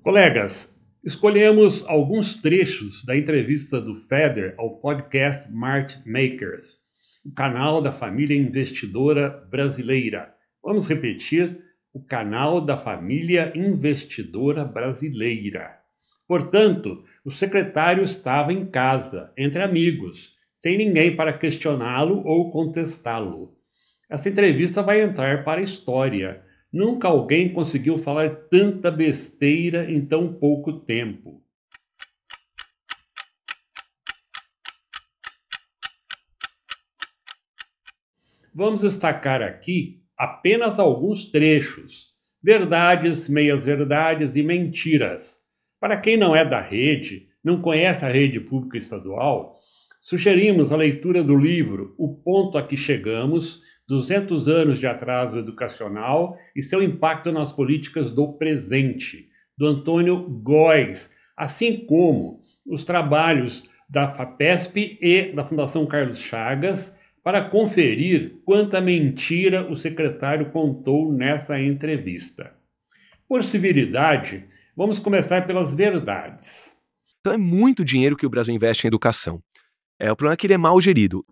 Colegas, escolhemos alguns trechos da entrevista do Feder ao podcast Market Makers, o canal da família investidora brasileira. Vamos repetir: o canal da família investidora brasileira. Portanto, o secretário estava em casa, entre amigos, sem ninguém para questioná-lo ou contestá-lo. Essa entrevista vai entrar para a história. Nunca alguém conseguiu falar tanta besteira em tão pouco tempo. Vamos destacar aqui apenas alguns trechos, verdades, meias-verdades e mentiras. Para quem não é da rede, não conhece a rede pública estadual, sugerimos a leitura do livro O Ponto a que Chegamos, 200 anos de atraso educacional e seu impacto nas políticas do presente, do Antônio Góes, assim como os trabalhos da FAPESP e da Fundação Carlos Chagas, para conferir quanta mentira o secretário contou nessa entrevista. Por civilidade, vamos começar pelas verdades. Então é muito dinheiro que o Brasil investe em educação. O problema é que ele é mal gerido.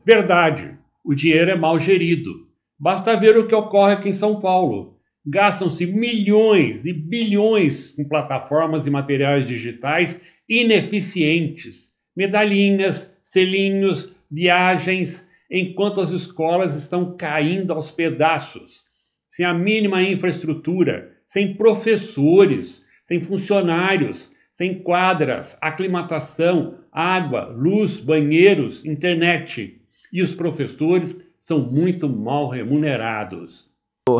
Verdade. O dinheiro é mal gerido. Basta ver o que ocorre aqui em São Paulo. Gastam-se milhões e bilhões com plataformas e materiais digitais ineficientes. Medalhinhas, selinhos, viagens, enquanto as escolas estão caindo aos pedaços. Sem a mínima infraestrutura, sem professores, sem funcionários, sem quadras, aclimatação, água, luz, banheiros, internet. E os professores são muito mal remunerados.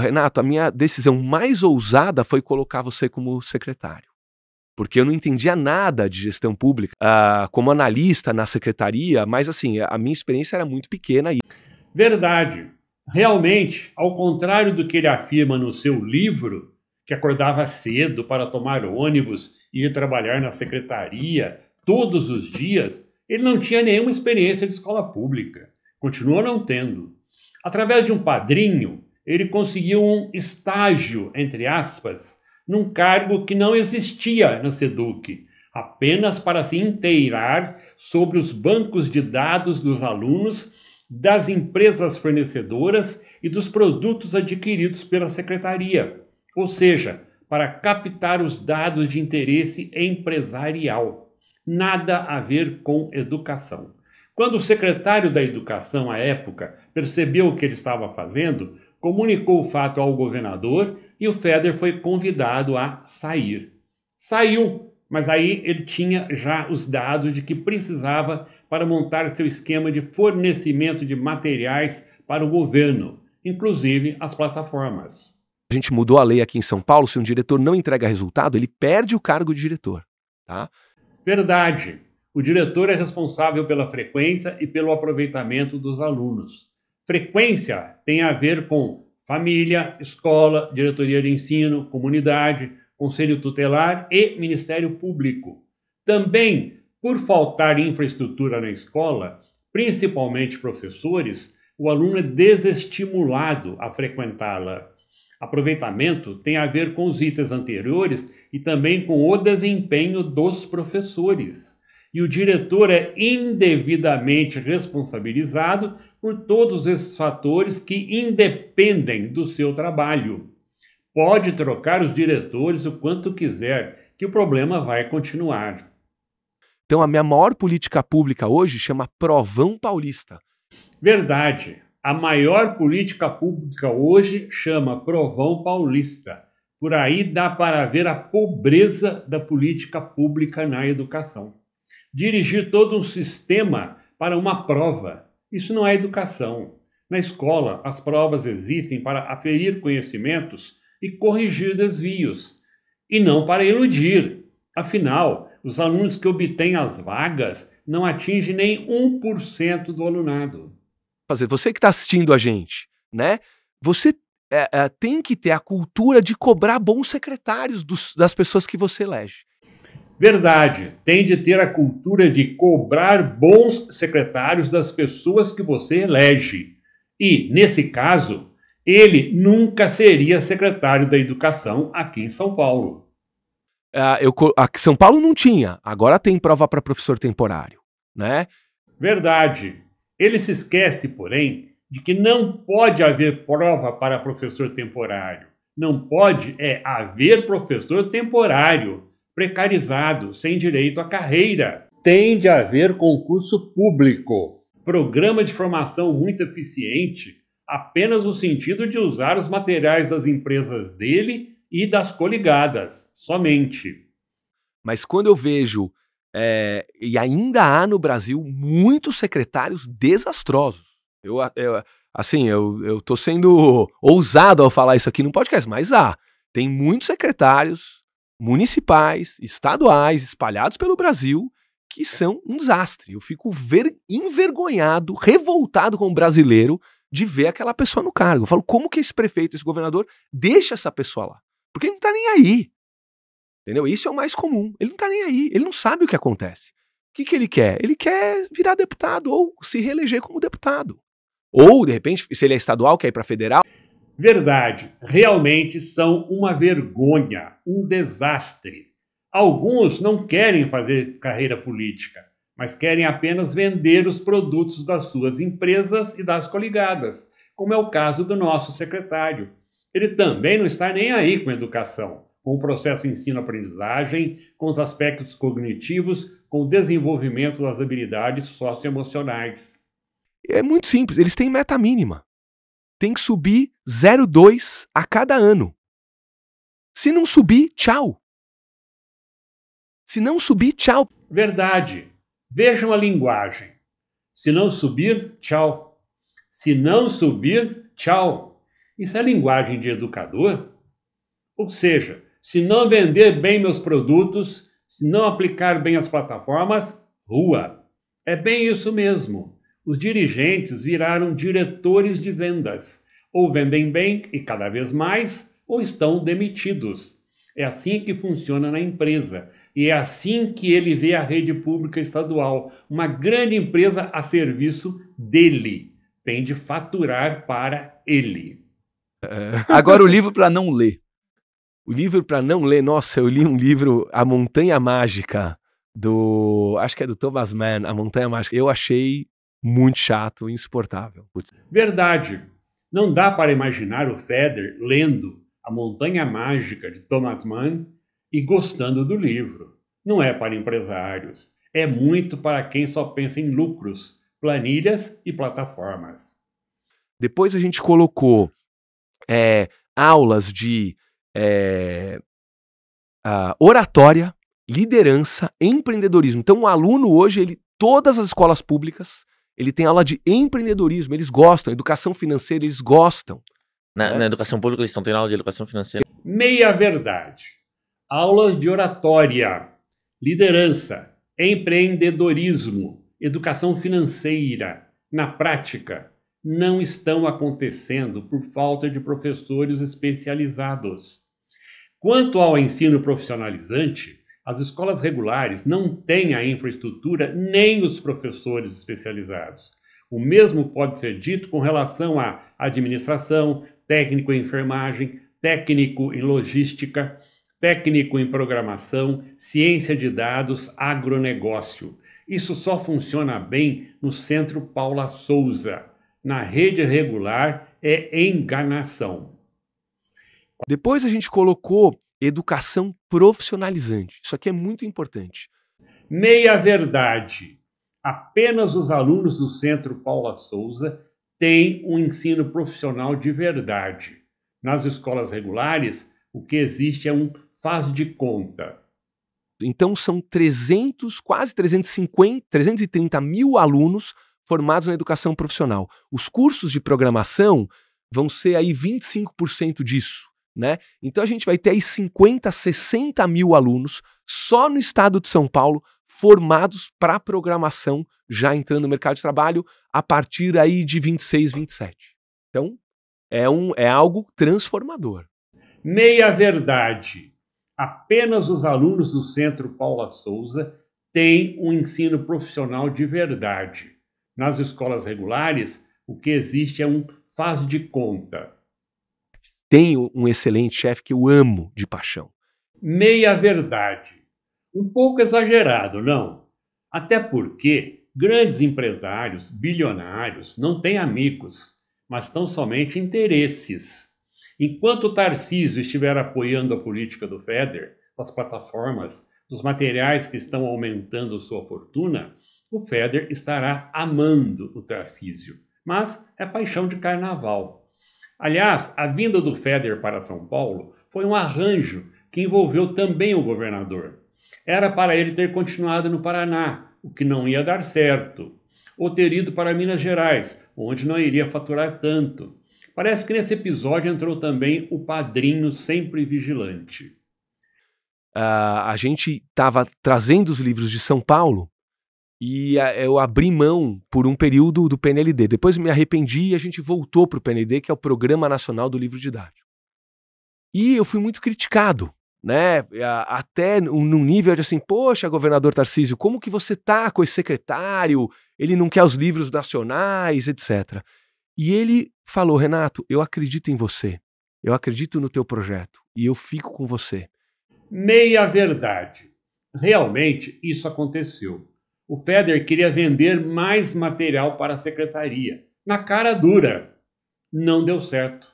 Renato, a minha decisão mais ousada foi colocar você como secretário. Porque eu não entendia nada de gestão pública como analista na secretaria, mas assim, a minha experiência era muito pequena. Verdade. Realmente, ao contrário do que ele afirma no seu livro, que acordava cedo para tomar ônibus e ir trabalhar na secretaria todos os dias, ele não tinha nenhuma experiência de escola pública. Continua não tendo. Através de um padrinho, ele conseguiu um estágio, entre aspas, num cargo que não existia na SEDUC, apenas para se inteirar sobre os bancos de dados dos alunos, das empresas fornecedoras e dos produtos adquiridos pela secretaria, ou seja, para captar os dados de interesse empresarial. Nada a ver com educação. Quando o secretário da Educação, à época, percebeu o que ele estava fazendo, comunicou o fato ao governador e o Feder foi convidado a sair. Saiu, mas aí ele tinha já os dados de que precisava para montar seu esquema de fornecimento de materiais para o governo, inclusive as plataformas. A gente mudou a lei aqui em São Paulo, se um diretor não entrega resultado, ele perde o cargo de diretor, tá? Verdade. O diretor é responsável pela frequência e pelo aproveitamento dos alunos. Frequência tem a ver com família, escola, diretoria de ensino, comunidade, conselho tutelar e Ministério Público. Também, por faltar infraestrutura na escola, principalmente professores, o aluno é desestimulado a frequentá-la. Aproveitamento tem a ver com os itens anteriores e também com o desempenho dos professores. E o diretor é indevidamente responsabilizado por todos esses fatores que independem do seu trabalho. Pode trocar os diretores o quanto quiser, que o problema vai continuar. Então a minha maior política pública hoje chama Provão Paulista. Verdade. A maior política pública hoje chama Provão Paulista. Por aí dá para ver a pobreza da política pública na educação. Dirigir todo um sistema para uma prova. Isso não é educação. Na escola, as provas existem para aferir conhecimentos e corrigir desvios, e não para iludir. Afinal, os alunos que obtêm as vagas não atingem nem 1% do alunado. Você que está assistindo a gente, né? Você tem que ter a cultura de cobrar bons secretários das pessoas que você elege. Verdade, tem de ter a cultura de cobrar bons secretários das pessoas que você elege. E, nesse caso, ele nunca seria secretário da Educação aqui em São Paulo. São Paulo não tinha, agora tem prova para professor temporário, né? Verdade. Ele se esquece, porém, de que não pode haver prova para professor temporário. Não pode haver professor temporário, precarizado, sem direito à carreira. Tem de haver concurso público. Programa de formação muito eficiente, apenas no sentido de usar os materiais das empresas dele e das coligadas, somente. Mas quando eu vejo, e ainda há no Brasil muitos secretários desastrosos. Eu tô sendo ousado ao falar isso aqui no podcast, mas tem muitos secretários municipais, estaduais, espalhados pelo Brasil, que são um desastre. Eu fico envergonhado, revoltado com o brasileiro de ver aquela pessoa no cargo. Eu falo, como que esse prefeito, esse governador, deixa essa pessoa lá? Porque ele não tá nem aí. Entendeu? Isso é o mais comum. Ele não tá nem aí. Ele não sabe o que acontece. O que ele quer? Ele quer virar deputado ou se reeleger como deputado. Ou, de repente, se ele é estadual, quer ir para federal. Verdade. Realmente são uma vergonha, um desastre. Alguns não querem fazer carreira política, mas querem apenas vender os produtos das suas empresas e das coligadas, como é o caso do nosso secretário. Ele também não está nem aí com a educação, com o processo ensino-aprendizagem, com os aspectos cognitivos, com o desenvolvimento das habilidades socioemocionais. É muito simples, eles têm meta mínima. Tem que subir 0,2 a cada ano. Se não subir, tchau. Se não subir, tchau. Verdade. Vejam a linguagem. Se não subir, tchau. Se não subir, tchau. Isso é linguagem de educador? Ou seja, se não vender bem meus produtos, se não aplicar bem as plataformas, rua. É bem isso mesmo. Os dirigentes viraram diretores de vendas. Ou vendem bem e cada vez mais, ou estão demitidos. É assim que funciona na empresa. E é assim que ele vê a rede pública estadual. Uma grande empresa a serviço dele. Tem de faturar para ele. Agora o livro para não ler. O livro para não ler, nossa, eu li um livro, A Montanha Mágica, acho que é do Thomas Mann, A Montanha Mágica. Eu achei muito chato, insuportável. Putz. Verdade. Não dá para imaginar o Feder lendo A Montanha Mágica de Thomas Mann e gostando do livro. Não é para empresários. É muito para quem só pensa em lucros, planilhas e plataformas. Depois a gente colocou aulas de oratória, liderança, empreendedorismo. Então o aluno hoje, todas as escolas públicas, ele tem aula de empreendedorismo, eles gostam, educação financeira, eles gostam. Na educação pública eles estão tendo aula de educação financeira? Meia verdade. Aulas de oratória, liderança, empreendedorismo, educação financeira, na prática, não estão acontecendo por falta de professores especializados. Quanto ao ensino profissionalizante, as escolas regulares não têm a infraestrutura nem os professores especializados. O mesmo pode ser dito com relação à administração, técnico em enfermagem, técnico em logística, técnico em programação, ciência de dados, agronegócio. Isso só funciona bem no Centro Paula Souza. Na rede regular é enganação. Depois a gente colocou educação profissionalizante. Isso aqui é muito importante. Meia verdade. Apenas os alunos do Centro Paula Souza têm um ensino profissional de verdade. Nas escolas regulares, o que existe é um faz de conta. Então são quase 330 mil alunos formados na educação profissional. Os cursos de programação vão ser aí 25% disso, né? Então a gente vai ter aí 50, 60 mil alunos só no estado de São Paulo formados para programação, já entrando no mercado de trabalho a partir aí de 26, 27. Então é algo transformador. Meia verdade. Apenas os alunos do Centro Paula Souza têm um ensino profissional de verdade. Nas escolas regulares, o que existe é um faz de conta. Tenho um excelente chefe que eu amo de paixão. Meia verdade. Um pouco exagerado, não? Até porque grandes empresários, bilionários, não têm amigos, mas tão somente interesses. Enquanto Tarcísio estiver apoiando a política do Feder, das plataformas, dos materiais que estão aumentando sua fortuna, o Feder estará amando o Tarcísio. Mas é paixão de carnaval. Aliás, a vinda do Feder para São Paulo foi um arranjo que envolveu também o governador. Era para ele ter continuado no Paraná, o que não ia dar certo, ou ter ido para Minas Gerais, onde não iria faturar tanto. Parece que nesse episódio entrou também o padrinho sempre vigilante. A gente estava trazendo os livros de São Paulo e eu abri mão por um período do PNLD. Depois me arrependi e a gente voltou para o PNLD, que é o Programa Nacional do Livro Didático. E eu fui muito criticado, né? Até num nível de assim, poxa, governador Tarcísio, como que você tá com esse secretário? Ele não quer os livros nacionais, etc. E ele falou, Renato, eu acredito em você, eu acredito no teu projeto e eu fico com você. Meia verdade. Realmente isso aconteceu. O Feder queria vender mais material para a secretaria, na cara dura. Não deu certo.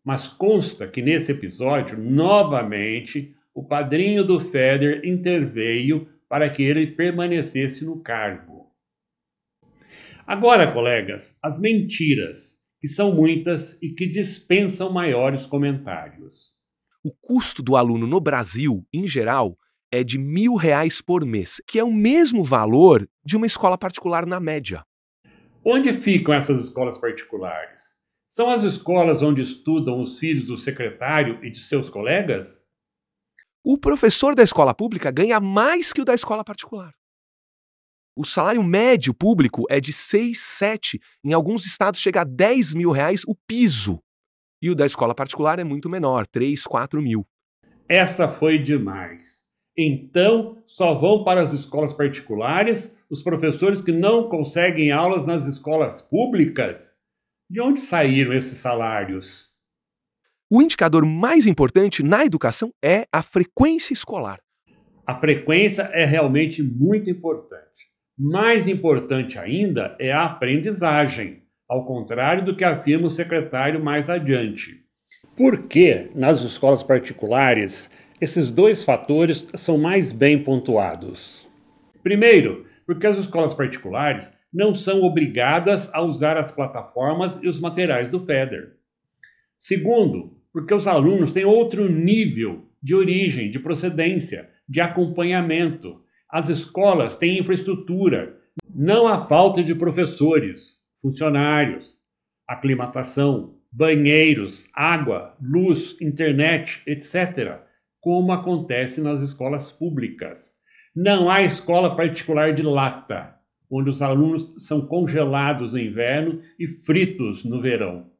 Mas consta que nesse episódio, novamente, o padrinho do Feder interveio para que ele permanecesse no cargo. Agora, colegas, as mentiras, que são muitas e que dispensam maiores comentários. O custo do aluno no Brasil, em geral, é de R$ 1.000 por mês, que é o mesmo valor de uma escola particular na média. Onde ficam essas escolas particulares? São as escolas onde estudam os filhos do secretário e de seus colegas? O professor da escola pública ganha mais que o da escola particular. O salário médio público é de 6, 7, em alguns estados chega a R$ 10.000 o piso. E o da escola particular é muito menor, 3, 4 mil. Essa foi demais. Então, só vão para as escolas particulares os professores que não conseguem aulas nas escolas públicas? De onde saíram esses salários? O indicador mais importante na educação é a frequência escolar. A frequência é realmente muito importante. Mais importante ainda é a aprendizagem, ao contrário do que afirma o secretário mais adiante. Por que, nas escolas particulares, esses dois fatores são mais bem pontuados? Primeiro, porque as escolas particulares não são obrigadas a usar as plataformas e os materiais do Feder. Segundo, porque os alunos têm outro nível de origem, de procedência, de acompanhamento. As escolas têm infraestrutura, não há falta de professores, funcionários, aclimatação, banheiros, água, luz, internet, etc., como acontece nas escolas públicas. Não há escola particular de lata, onde os alunos são congelados no inverno e fritos no verão.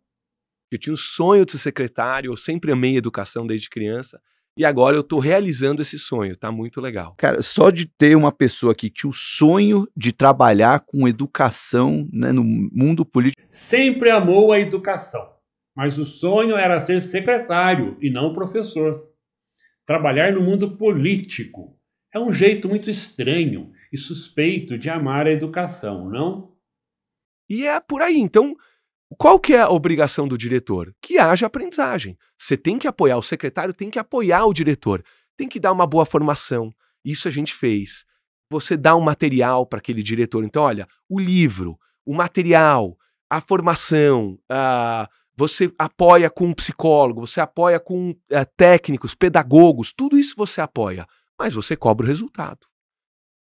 Eu tinha um sonho de ser secretário, eu sempre amei educação desde criança, e agora eu estou realizando esse sonho, tá muito legal. Cara, só de ter uma pessoa que tinha o sonho de trabalhar com educação, né, no mundo político. Sempre amou a educação, mas o sonho era ser secretário e não professor. Trabalhar no mundo político é um jeito muito estranho e suspeito de amar a educação, não? E é por aí, então, qual que é a obrigação do diretor? Que haja aprendizagem. Você tem que apoiar, o secretário tem que apoiar o diretor, tem que dar uma boa formação. Isso a gente fez. Você dá um material para aquele diretor. Então, olha, o livro, o material, a formação, você apoia com um psicólogo, você apoia com técnicos, pedagogos, tudo isso você apoia, mas você cobra o resultado.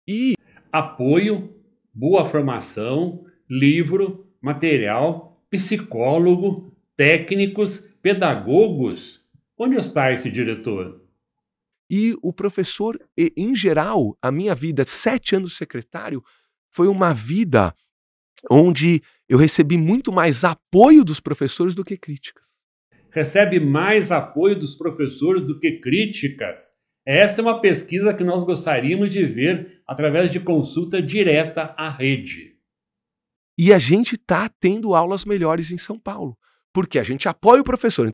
E apoio, boa formação, livro, material, psicólogo, técnicos, pedagogos. Onde está esse diretor? E o professor, em geral, a minha vida, 7 anos de secretário, foi uma vida onde eu recebi muito mais apoio dos professores do que críticas. Recebe mais apoio dos professores do que críticas? Essa é uma pesquisa que nós gostaríamos de ver através de consulta direta à rede. E a gente está tendo aulas melhores em São Paulo, porque a gente apoia o professor.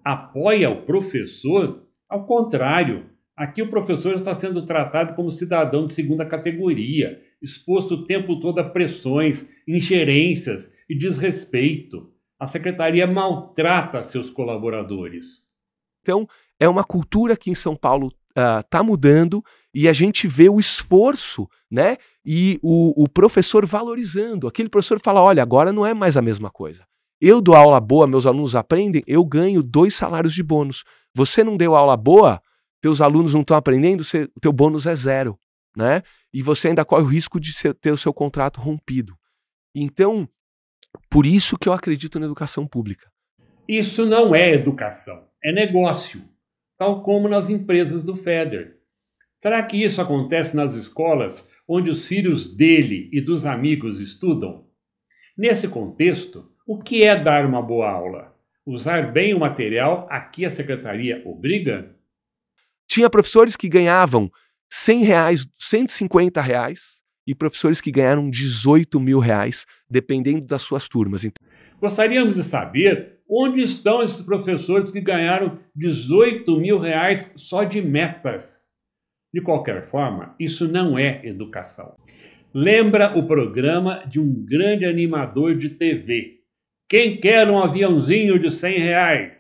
Apoia o professor? Ao contrário, Aqui o professor está sendo tratado como cidadão de segunda categoria, exposto o tempo todo a pressões, ingerências e desrespeito. A secretaria maltrata seus colaboradores. Então, é uma cultura que em São Paulo está mudando e a gente vê o esforço, né? E o professor valorizando. Aquele professor fala, olha, agora não é mais a mesma coisa. Eu dou aula boa, meus alunos aprendem, eu ganho 2 salários de bônus. Você não deu aula boa, teus alunos não estão aprendendo, teu bônus é 0, né? E você ainda corre o risco de ter o seu contrato rompido. Então, por isso que eu acredito na educação pública. Isso não é educação, é negócio, tal como nas empresas do Feder. Será que isso acontece nas escolas onde os filhos dele e dos amigos estudam? Nesse contexto, o que é dar uma boa aula? Usar bem o material a que a secretaria obriga? Tinha professores que ganhavam R$100, R$150 e professores que ganharam R$18 mil, dependendo das suas turmas. Gostaríamos de saber onde estão esses professores que ganharam R$18 mil só de metas. De qualquer forma, isso não é educação. Lembra o programa de um grande animador de TV? Quem quer um aviãozinho de R$100?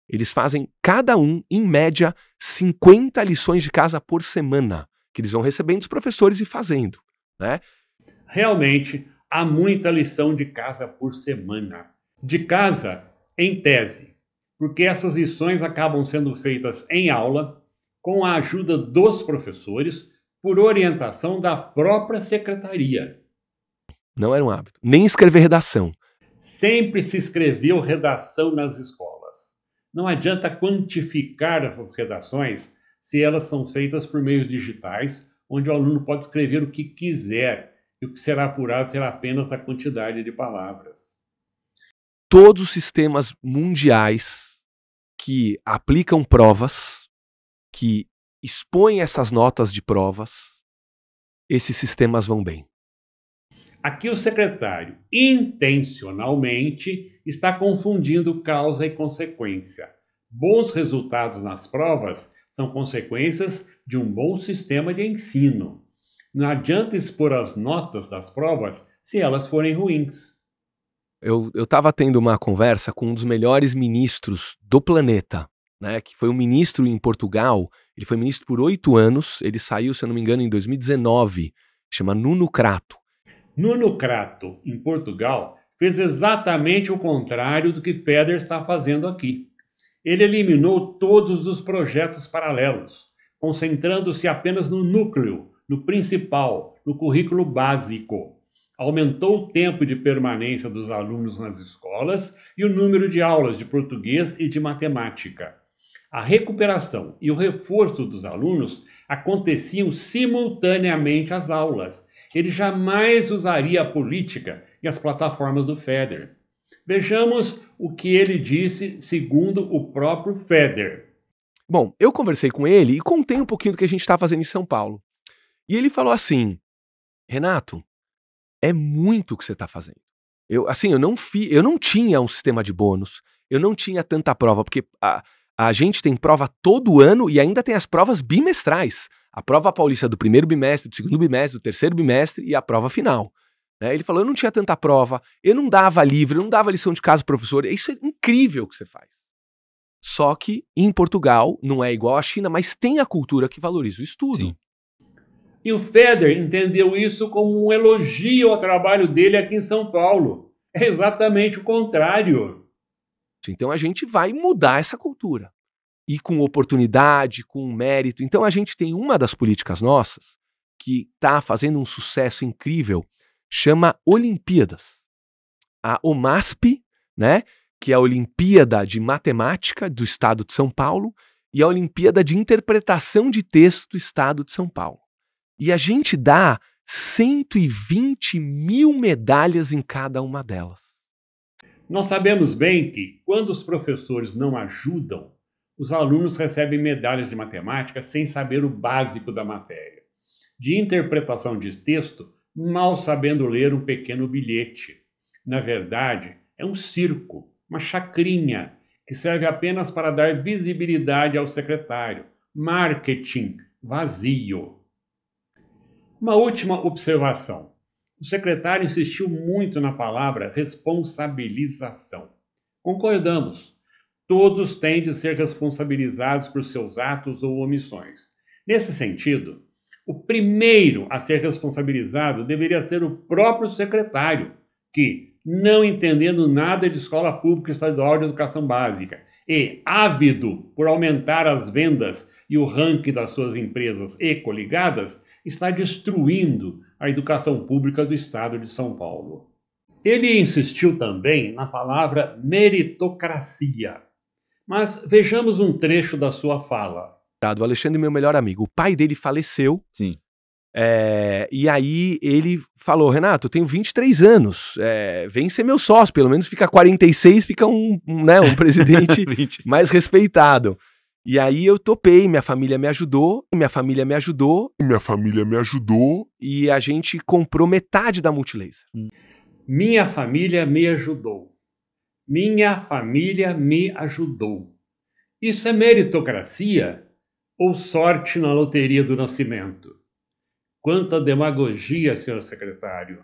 Eles fazem, cada um, em média, 50 lições de casa por semana, que eles vão recebendo dos professores e fazendo, né? Realmente, há muita lição de casa por semana. De casa, em tese, porque essas lições acabam sendo feitas em aula, com a ajuda dos professores, por orientação da própria secretaria. Não era um hábito. Nem escrever redação. Sempre se escreveu redação nas escolas. Não adianta quantificar essas redações se elas são feitas por meios digitais, onde o aluno pode escrever o que quiser e o que será apurado será apenas a quantidade de palavras. Todos os sistemas mundiais que aplicam provas, que expõem essas notas de provas, esses sistemas vão bem. Aqui o secretário, intencionalmente, está confundindo causa e consequência. Bons resultados nas provas são consequências de um bom sistema de ensino. Não adianta expor as notas das provas se elas forem ruins. Eu estava tendo uma conversa com um dos melhores ministros do planeta, né, que foi um ministro em Portugal. Ele foi ministro por 8 anos, ele saiu, se eu não me engano, em 2019, chama Nuno Crato. Nuno Crato, em Portugal, fez exatamente o contrário do que Feder está fazendo aqui. Ele eliminou todos os projetos paralelos, concentrando-se apenas no núcleo, no principal, no currículo básico. Aumentou o tempo de permanência dos alunos nas escolas e o número de aulas de português e de matemática. A recuperação e o reforço dos alunos aconteciam simultaneamente às aulas. Ele jamais usaria a política e as plataformas do Feder. Vejamos o que ele disse segundo o próprio Feder. Bom, eu conversei com ele e contei um pouquinho do que a gente está fazendo em São Paulo. E ele falou assim, Renato, é muito o que você está fazendo. Eu não tinha um sistema de bônus, eu não tinha tanta prova, porque a gente tem prova todo ano e ainda tem as provas bimestrais. A prova paulista do primeiro bimestre, do segundo bimestre, do terceiro bimestre e a prova final. Né? Ele falou, eu não tinha tanta prova, eu não dava livro, eu não dava lição de casa pro professor. Isso é incrível o que você faz. Só que em Portugal, não é igual à China, mas tem a cultura que valoriza o estudo. Sim. E o Feder entendeu isso como um elogio ao trabalho dele aqui em São Paulo. É exatamente o contrário. Então a gente vai mudar essa cultura. E com oportunidade, com mérito. Então a gente tem uma das políticas nossas que está fazendo um sucesso incrível, chama Olimpíadas. A OMASP, né, que é a Olimpíada de Matemática do Estado de São Paulo, e a Olimpíada de Interpretação de Texto do Estado de São Paulo. E a gente dá 120 mil medalhas em cada uma delas. Nós sabemos bem que, quando os professores não ajudam, os alunos recebem medalhas de matemática sem saber o básico da matéria. De interpretação de texto, mal sabendo ler um pequeno bilhete. Na verdade, é um circo, uma chacrinha, que serve apenas para dar visibilidade ao secretário. marketing vazio. Uma última observação. O secretário insistiu muito na palavra responsabilização. Concordamos. Todos têm de ser responsabilizados por seus atos ou omissões. Nesse sentido, o primeiro a ser responsabilizado deveria ser o próprio secretário, que, não entendendo nada de escola pública estadual de educação básica e ávido por aumentar as vendas e o ranking das suas empresas e coligadas, está destruindo a educação pública do estado de São Paulo. Ele insistiu também na palavra meritocracia. Mas vejamos um trecho da sua fala. O Alexandre é meu melhor amigo. O pai dele faleceu. Sim. E aí ele falou, Renato, eu tenho 23 anos, vem ser meu sócio, pelo menos fica 46, fica um presidente mais respeitado. E aí eu topei, minha família me ajudou, e a gente comprou metade da Multilaser. Minha família me ajudou. Minha família me ajudou. Isso é meritocracia ou sorte na loteria do nascimento? Quanta demagogia, senhor secretário.